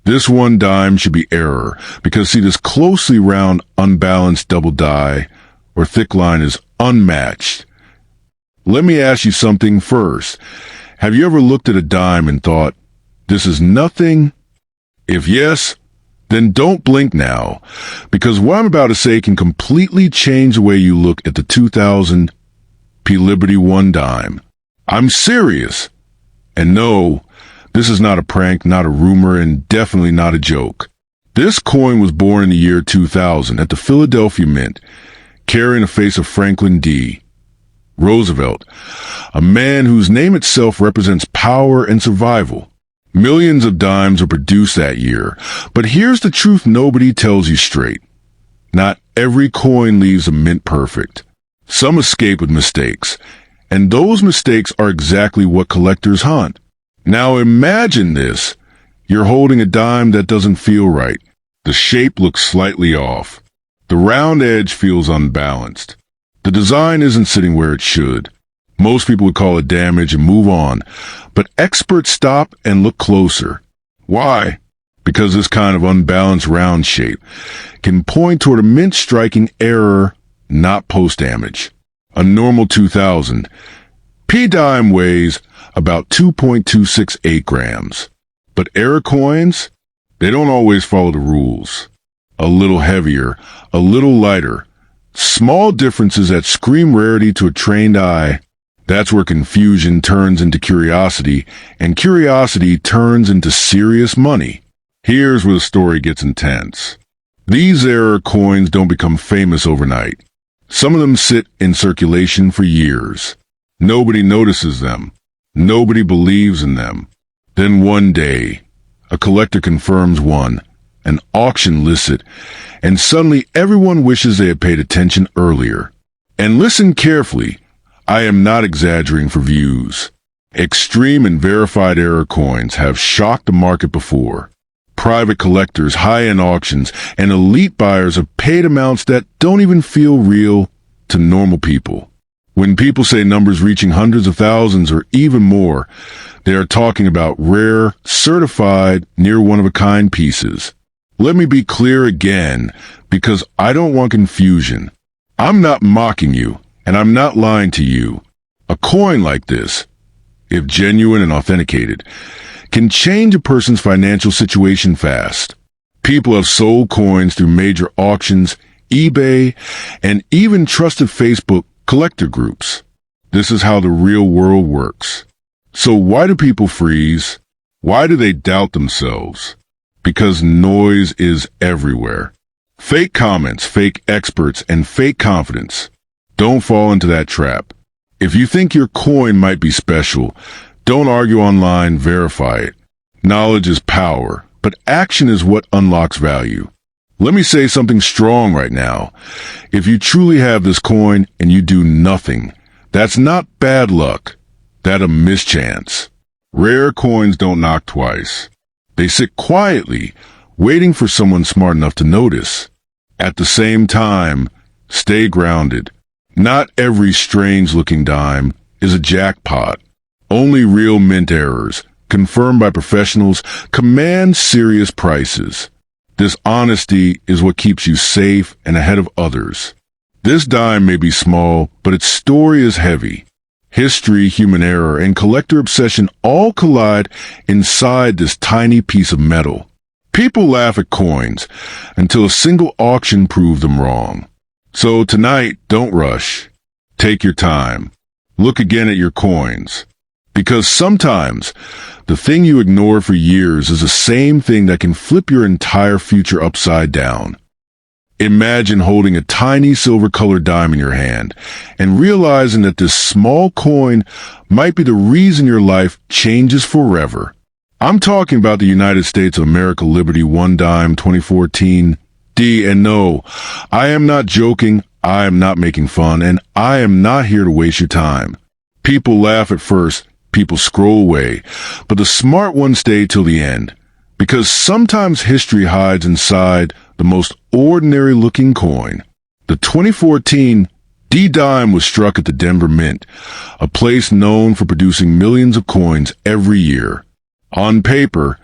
This one dime should be error, because see, this closely round, unbalanced double die or thick line is unmatched. Let me ask you something first. Have you ever looked at a dime and thought, this is nothing? If yes, then don't blink now, because what I'm about to say can completely change the way you look at the 2000 P Liberty one dime. I'm serious. And no, this is not a prank, not a rumor, and definitely not a joke. This coin was born in the year 2000 at the Philadelphia Mint, carrying the face of Franklin D. Roosevelt, a man whose name itself represents power and survival. Millions of dimes were produced that year, but here's the truth nobody tells you straight. Not every coin leaves a mint perfect. Some escape with mistakes, and those mistakes are exactly what collectors hunt. Now imagine this. You're holding a dime that doesn't feel right. The shape looks slightly off. The round edge feels unbalanced. The design isn't sitting where it should. Most people would call it damage and move on, but experts stop and look closer. Why? Because this kind of unbalanced round shape can point toward a mint striking error, not post-damage. A normal 2000 P-dime weighs about 2.268 grams. But error coins, they don't always follow the rules. A little heavier, a little lighter. Small differences that scream rarity to a trained eye. That's where confusion turns into curiosity, and curiosity turns into serious money. Here's where the story gets intense. These error coins don't become famous overnight. Some of them sit in circulation for years. Nobody notices them. Nobody believes in them. Then one day, a collector confirms one, an auction lists it, and suddenly everyone wishes they had paid attention earlier. And listen carefully. I am not exaggerating for views. Extreme and verified error coins have shocked the market before. Private collectors, high-end auctions, and elite buyers have paid amounts that don't even feel real to normal people. When people say numbers reaching hundreds of thousands or even more, they are talking about rare, certified, near one-of-a-kind pieces. Let me be clear again, because I don't want confusion. I'm not mocking you. And I'm not lying to you. A coin like this, if genuine and authenticated, can change a person's financial situation fast. People have sold coins through major auctions, eBay, and even trusted Facebook collector groups. This is how the real world works. So why do people freeze? Why do they doubt themselves? Because noise is everywhere. Fake comments, fake experts, and fake confidence. Don't fall into that trap. If you think your coin might be special, don't argue online, verify it. Knowledge is power, but action is what unlocks value. Let me say something strong right now. If you truly have this coin and you do nothing, that's not bad luck. That's a mischance. Rare coins don't knock twice. They sit quietly, waiting for someone smart enough to notice. At the same time, stay grounded. Not every strange-looking dime is a jackpot. Only real mint errors, confirmed by professionals, command serious prices. This honesty is what keeps you safe and ahead of others. This dime may be small, but its story is heavy. History, human error, and collector obsession all collide inside this tiny piece of metal. People laugh at coins until a single auction proved them wrong. So tonight, don't rush. Take your time. Look again at your coins. Because sometimes, the thing you ignored for years is the same thing that can flip your entire future upside down. Imagine holding a tiny silver-colored dime in your hand and realizing that this small coin might be the reason your life changes forever. I'm talking about the United States of America Liberty One Dime 2014 D, and no, I am not joking, I am not making fun, and I am not here to waste your time. People laugh at first, people scroll away, but the smart ones stay till the end, because sometimes history hides inside the most ordinary-looking coin. The 2014 D-dime was struck at the Denver Mint, a place known for producing millions of coins every year. On paper,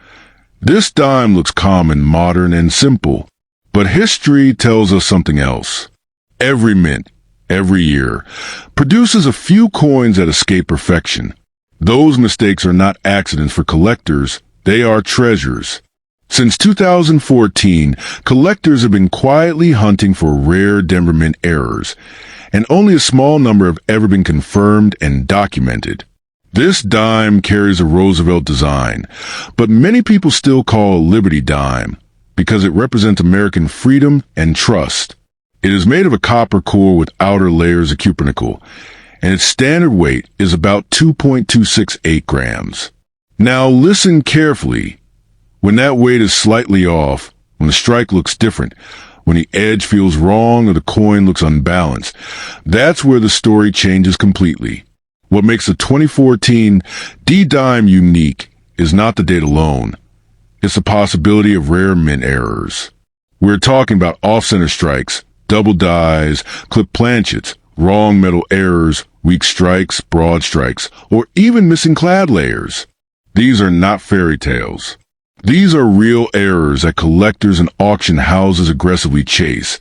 This dime looks common, modern, and simple, but history tells us something else. Every mint, every year, produces a few coins that escape perfection. Those mistakes are not accidents for collectors, they are treasures. Since 2014, collectors have been quietly hunting for rare Denver Mint errors, and only a small number have ever been confirmed and documented. This dime carries a Roosevelt design, but many people still call a Liberty dime because it represents American freedom and trust. It is made of a copper core with outer layers of cupronickel, and its standard weight is about 2.268 grams. Now listen carefully. When that weight is slightly off, when the strike looks different, when the edge feels wrong or the coin looks unbalanced, that's where the story changes completely. What makes the 2014 D-Dime unique is not the date alone. It's the possibility of rare mint errors. We're talking about off-center strikes, double dies, clipped planchets, wrong metal errors, weak strikes, broad strikes, or even missing clad layers. These are not fairy tales. These are real errors that collectors and auction houses aggressively chase,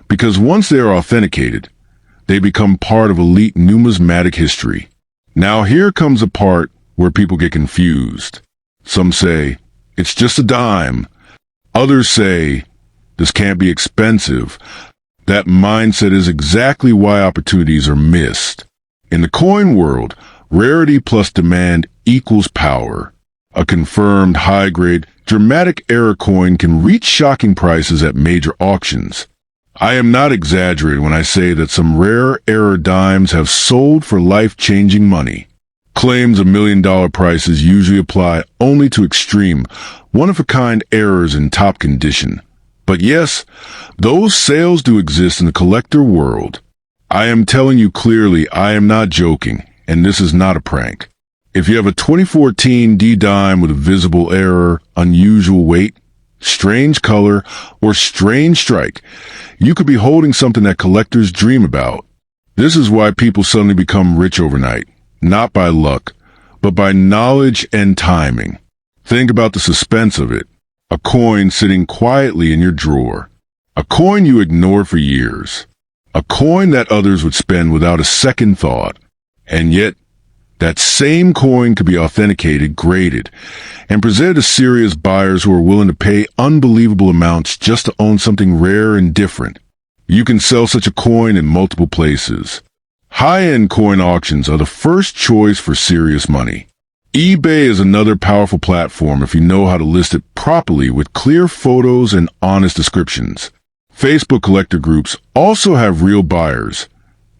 because once they are authenticated, they become part of elite numismatic history. Now here comes a part where people get confused. Some say, it's just a dime. Others say, this can't be expensive. That mindset is exactly why opportunities are missed. In the coin world, rarity plus demand equals power. A confirmed high-grade, dramatic error coin can reach shocking prices at major auctions. I am not exaggerating when I say that some rare error dimes have sold for life-changing money. Claims of million-dollar prices usually apply only to extreme, one-of-a-kind errors in top condition. But yes, those sales do exist in the collector world. I am telling you clearly, I am not joking, and this is not a prank. If you have a 2014 D-Dime with a visible error, unusual weight, strange color, or strange strike, you could be holding something that collectors dream about. This is why people suddenly become rich overnight, not by luck, but by knowledge and timing. Think about the suspense of it. A coin sitting quietly in your drawer. A coin you ignored for years. A coin that others would spend without a second thought. And yet, that same coin could be authenticated, graded, and presented to serious buyers who are willing to pay unbelievable amounts just to own something rare and different. You can sell such a coin in multiple places. High-end coin auctions are the first choice for serious money. eBay is another powerful platform if you know how to list it properly with clear photos and honest descriptions. Facebook collector groups also have real buyers,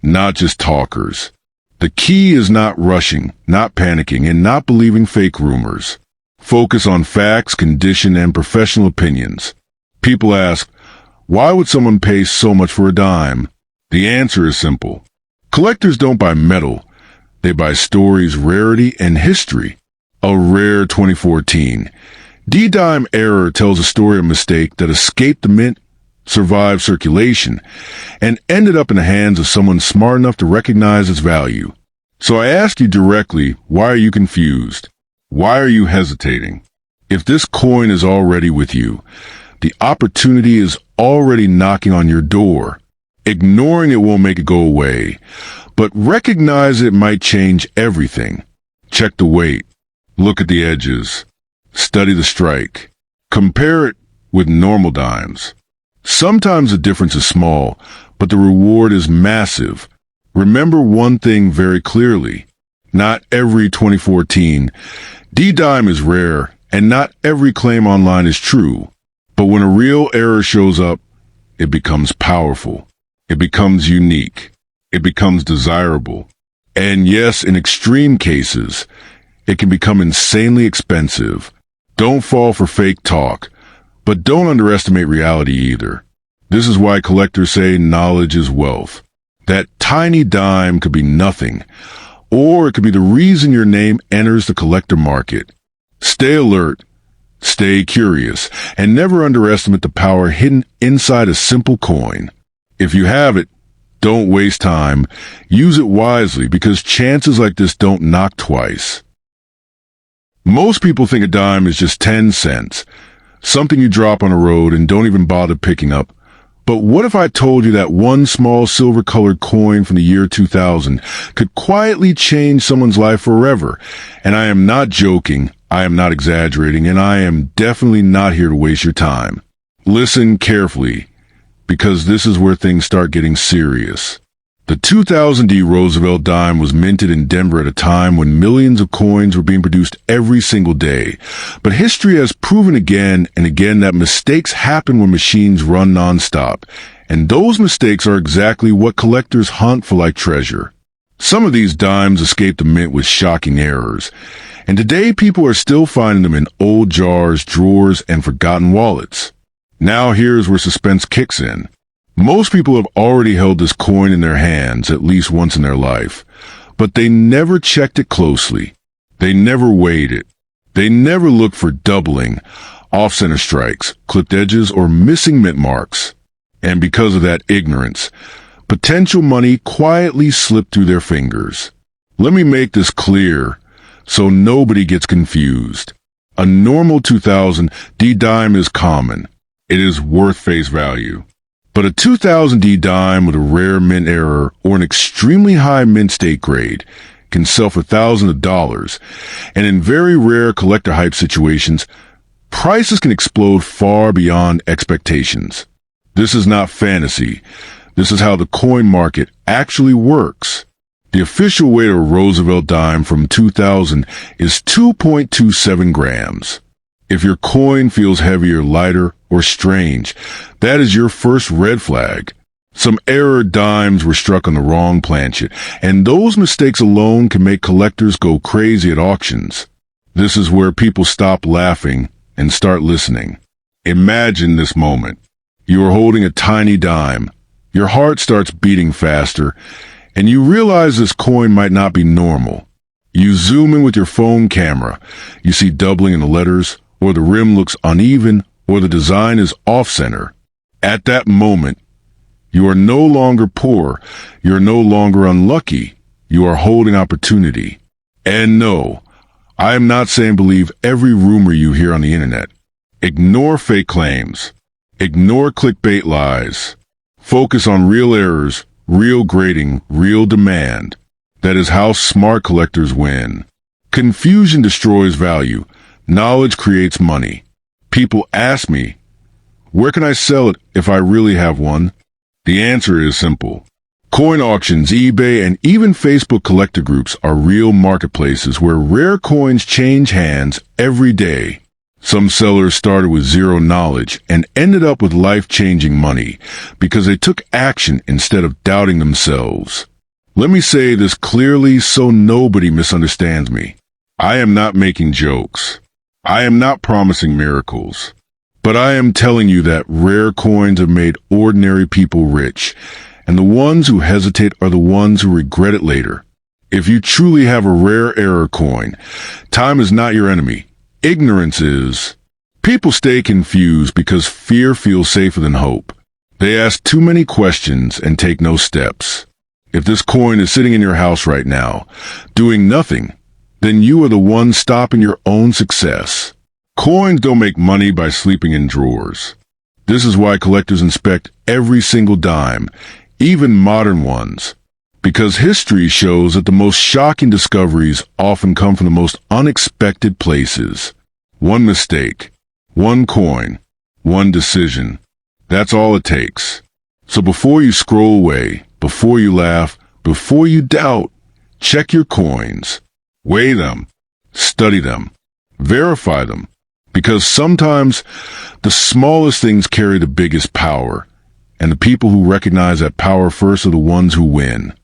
not just talkers. The key is not rushing, not panicking, and not believing fake rumors. Focus on facts, condition, and professional opinions. People ask, why would someone pay so much for a dime? The answer is simple. Collectors don't buy metal. They buy stories, rarity, and history. A rare 2014 D-Dime error tells a story of a mistake that escaped the mint, survived circulation, and ended up in the hands of someone smart enough to recognize its value. So I ask you directly, why are you confused? Why are you hesitating? If this coin is already with you, the opportunity is already knocking on your door. Ignoring it won't make it go away, but recognize it might change everything. Check the weight. Look at the edges. Study the strike. Compare it with normal dimes. Sometimes the difference is small, but the reward is massive. Remember one thing very clearly. Not every 2014 D-Dime is rare, and not every claim online is true. But when a real error shows up, it becomes powerful. It becomes unique. It becomes desirable. And yes, in extreme cases, it can become insanely expensive. Don't fall for fake talk. But don't underestimate reality either. This is why collectors say knowledge is wealth. That tiny dime could be nothing, or it could be the reason your name enters the collector market. Stay alert, stay curious, and never underestimate the power hidden inside a simple coin. If you have it, don't waste time. Use it wisely because chances like this don't knock twice. Most people think a dime is just 10 cents, something you drop on a road and don't even bother picking up. But what if I told you that one small silver-colored coin from the year 2000 could quietly change someone's life forever? And I am not joking, I am not exaggerating, and I am definitely not here to waste your time. Listen carefully, because this is where things start getting serious. The 2000 Roosevelt dime was minted in Denver at a time when millions of coins were being produced every single day. But history has proven again and again that mistakes happen when machines run nonstop. And those mistakes are exactly what collectors hunt for like treasure. Some of these dimes escaped the mint with shocking errors. And today people are still finding them in old jars, drawers, and forgotten wallets. Now here's where suspense kicks in. Most people have already held this coin in their hands at least once in their life, but they never checked it closely. They never weighed it. They never looked for doubling, off-center strikes, clipped edges, or missing mint marks. And because of that ignorance, potential money quietly slipped through their fingers. Let me make this clear so nobody gets confused. A normal 2000 D dime is common. It is worth face value. But a 2000 D dime with a rare mint error or an extremely high mint state grade can sell for thousands of dollars, and in very rare collector hype situations, prices can explode far beyond expectations. This is not fantasy. This is how the coin market actually works. The official weight of a Roosevelt dime from 2000 is 2.27 grams. If your coin feels heavier, lighter, or strange, that is your first red flag. Some error dimes were struck on the wrong planchet, and those mistakes alone can make collectors go crazy at auctions. This is where people stop laughing and start listening. Imagine this moment. You are holding a tiny dime. Your heart starts beating faster, and you realize this coin might not be normal. You zoom in with your phone camera. You see doubling in the letters, or the rim looks uneven, or the design is off-center. At that moment, you are no longer poor. You're no longer unlucky. You are holding opportunity. And no, I am not saying believe every rumor you hear on the internet. Ignore fake claims. Ignore clickbait lies. Focus on real errors, real grading, real demand. That is how smart collectors win. Confusion destroys value. Knowledge creates money. People ask me, where can I sell it if I really have one? The answer is simple. Coin auctions, eBay, and even Facebook collector groups are real marketplaces where rare coins change hands every day. Some sellers started with zero knowledge and ended up with life-changing money because they took action instead of doubting themselves. Let me say this clearly so nobody misunderstands me. I am not making jokes. I am not promising miracles. But I am telling you that rare coins have made ordinary people rich, and the ones who hesitate are the ones who regret it later. If you truly have a rare error coin, time is not your enemy. Ignorance is. People stay confused because fear feels safer than hope. They ask too many questions and take no steps. If this coin is sitting in your house right now, doing nothing, then you are the one stopping your own success. Coins don't make money by sleeping in drawers. This is why collectors inspect every single dime, even modern ones. Because history shows that the most shocking discoveries often come from the most unexpected places. One mistake, one coin, one decision. That's all it takes. So before you scroll away, before you laugh, before you doubt, check your coins. Weigh them, study them, verify them, because sometimes the smallest things carry the biggest power, and the people who recognize that power first are the ones who win.